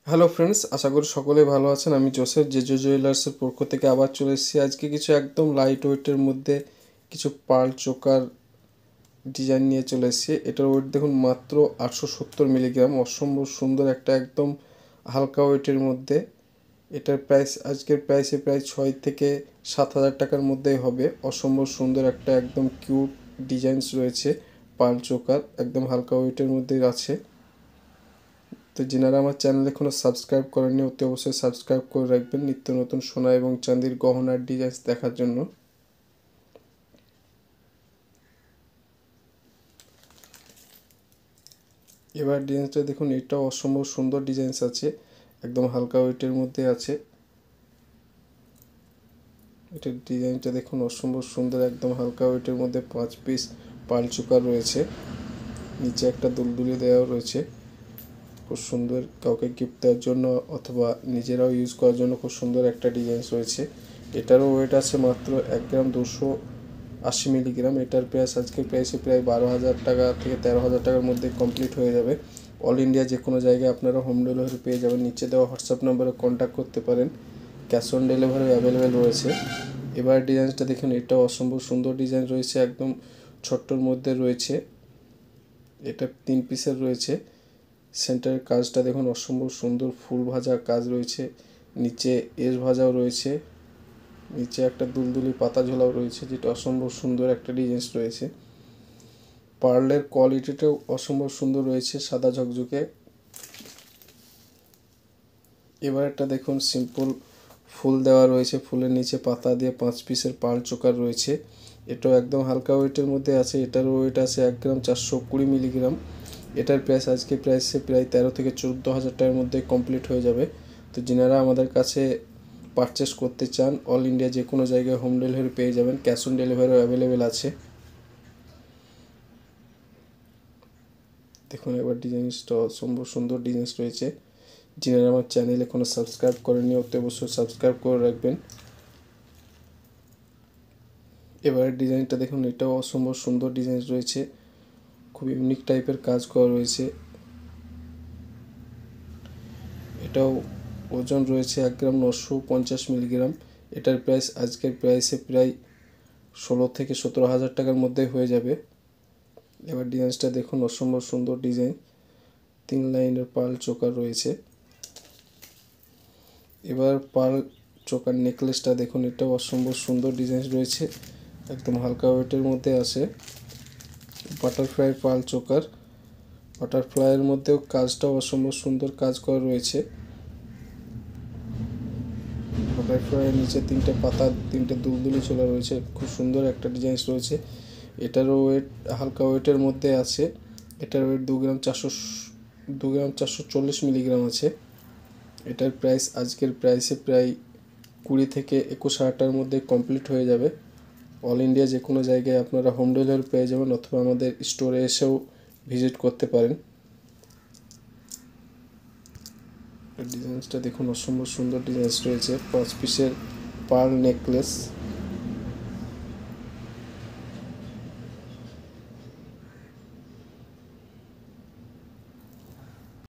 Hello friends, আশা করি সকলেই ভালো আছেন। আমি জোসেফ জেজো জুয়েলার্সের পক্ষ থেকে আবার চলে এসেছি। আজকে কিছু একদম লাইট ওয়েটের মধ্যে কিছু পার্ল চোকার ডিজাইন নিয়ে চলে এসেছি। এটার ওয়েট দেখুন মাত্র 870 মিলিগ্রাম। অসম্ভব সুন্দর একটা একদম হালকা ওয়েটের মধ্যে। এটার প্রাইস আজকের প্রাইসে প্রায় 6 থেকে 7 হাজার টাকার মধ্যেই হবে। অসম্ভব সুন্দর একটা একদম কিউট ডিজাইনস রয়েছে পার্ল চোকার, একদম হালকা ওয়েটের মধ্যেই আছে। তো যিনারা আমার চ্যানেল এখনও সাবস্ক্রাইব করেননি অতি অবশ্যই সাবস্ক্রাইব করে রাখবেন নিত্য নতুন সোনা এবং চাঁদির গহনার ডিজাইন দেখার জন্য। এবার ডিজাইনটা দেখুন, এটাও অসম্ভব সুন্দর ডিজাইনস আছে, একদম হালকা ওয়েটের মধ্যে আছে। এটার ডিজাইনটা দেখুন অসম্ভব সুন্দর, একদম হালকা ওয়েটের মধ্যে 5 পিস পার্ল চোকার রয়েছে। নিচে একটা দুলদুলি দেওয়া রয়েছে, খুব সুন্দর, কাউকে গিফট দেওয়ার জন্য অথবা নিজেরাও ইউজ করার জন্য খুব সুন্দর একটা ডিজাইনস রয়েছে। এটারও ওয়েট আছে মাত্র 1 গ্রাম 280 মিলিগ্রাম। এটার প্রাইস আজকের প্রাইসে প্রায় 12,000 টাকা থেকে 13,000 টাকার মধ্যে কমপ্লিট হয়ে যাবে। অল ইন্ডিয়া যে কোনো জায়গায় আপনারা হোম ডেলিভারি পেয়ে যাবেন। নিচে দেওয়া হোয়াটসঅ্যাপ নাম্বারে কন্ট্যাক্ট করতে পারেন, ক্যাশ অন ডেলিভারি অ্যাভেলেবেল রয়েছে। এবার ডিজাইনসটা দেখুন, এটাও অসম্ভব সুন্দর ডিজাইন রয়েছে, একদম ছোট্টর মধ্যে রয়েছে। এটা 3 পিসের রয়েছে। সেন্টারের কাজটা দেখুন অসম্ভব সুন্দর, ফুল ভাজা কাজ রয়েছে, নিচে এস ভাজাও রয়েছে, নিচে একটা দুলদুলি পাতা ঝোলাও রয়েছে, যেটা অসম্ভব সুন্দর একটা ডিজাইন রয়েছে। পার্লের কোয়ালিটিটাও অসম্ভব সুন্দর রয়েছে, সাদা ঝকঝকে। এবার একটা দেখুন সিম্পল ফুল দেওয়া রয়েছে, ফুলের নিচে পাতা দিয়ে 5 পিসের পার্ল চোকার রয়েছে। এটাও একদম হালকা ওয়েটের মধ্যে আছে। এটার ওয়েট আছে 1 গ্রাম 420 মিলিগ্রাম। এটার প্রাইস আজকে প্রাইসে প্রায় 13 থেকে 14,000 টাকার মধ্যে কমপ্লিট হয়ে যাবে। তো যিনারা আমাদের কাছে পারচেস করতে চান, অল ইন্ডিয়া যে কোনো জায়গায় হোম ডেলিভারি পেয়ে যাবেন, ক্যাশ অন ডেলিভারিও অ্যাভেলেবেল আছে। দেখুন এবার ডিজাইনসটা অসম্ভব সুন্দর ডিজাইনস রয়েছে। যিনারা আমার চ্যানেল এখনও সাবস্ক্রাইব করেননি অতি অবশ্যই সাবস্ক্রাইব করে রাখবেন। এবার ডিজাইনটা দেখুন, এটাও অসম্ভব সুন্দর ডিজাইন রয়েছে, খুব ইউনিক টাইপের কাজ করা রয়েছে। এটাও ওজন রয়েছে 1 গ্রাম 950 মিলিগ্রাম। এটার প্রাইস আজকের প্রাইসে প্রায় 16 থেকে 17,000 টাকার মধ্যে হয়ে যাবে। এবার ডিজাইনসটা দেখুন, অসম্ভব সুন্দর ডিজাইন, 3 লাইনের পার্ল চোকার রয়েছে। এবার পার্ল চোকার নেকলেসটা দেখুন, এটাও অসম্ভব সুন্দর ডিজাইন রয়েছে, একদম হালকা ওয়েটের মধ্যে আছে। বাটারফ্লাই পার্ল চোকার, বাটারফ্লাইয়ের মধ্যেও কাজটাও অসম্ভব সুন্দর কাজ করা রয়েছে। বাটারফ্লাইয়ের নিচে 3টে পাতা, 3টে দুলদুলি ছোলা রয়েছে, খুব সুন্দর একটা ডিজাইন রয়েছে। এটারও ওয়েট হালকা ওয়েটের মধ্যে আছে। এটার ওয়েট 2 গ্রাম 440 মিলিগ্রাম আছে। এটার প্রাইস আজকের প্রাইসে প্রায় 20 থেকে 21,000 টাকার মধ্যে কমপ্লিট হয়ে যাবে। অল ইন্ডিয়া যে কোনো জায়গায় আপনারা হোম ডেলিভারি পেয়ে যাবেন অথবা আমাদের স্টোরে এসেও ভিজিট করতে পারেন। ডিজাইনসটা দেখুন, অসম্ভব সুন্দর ডিজাইনস রয়েছে, 5 পিসের পার্ল নেকলেস।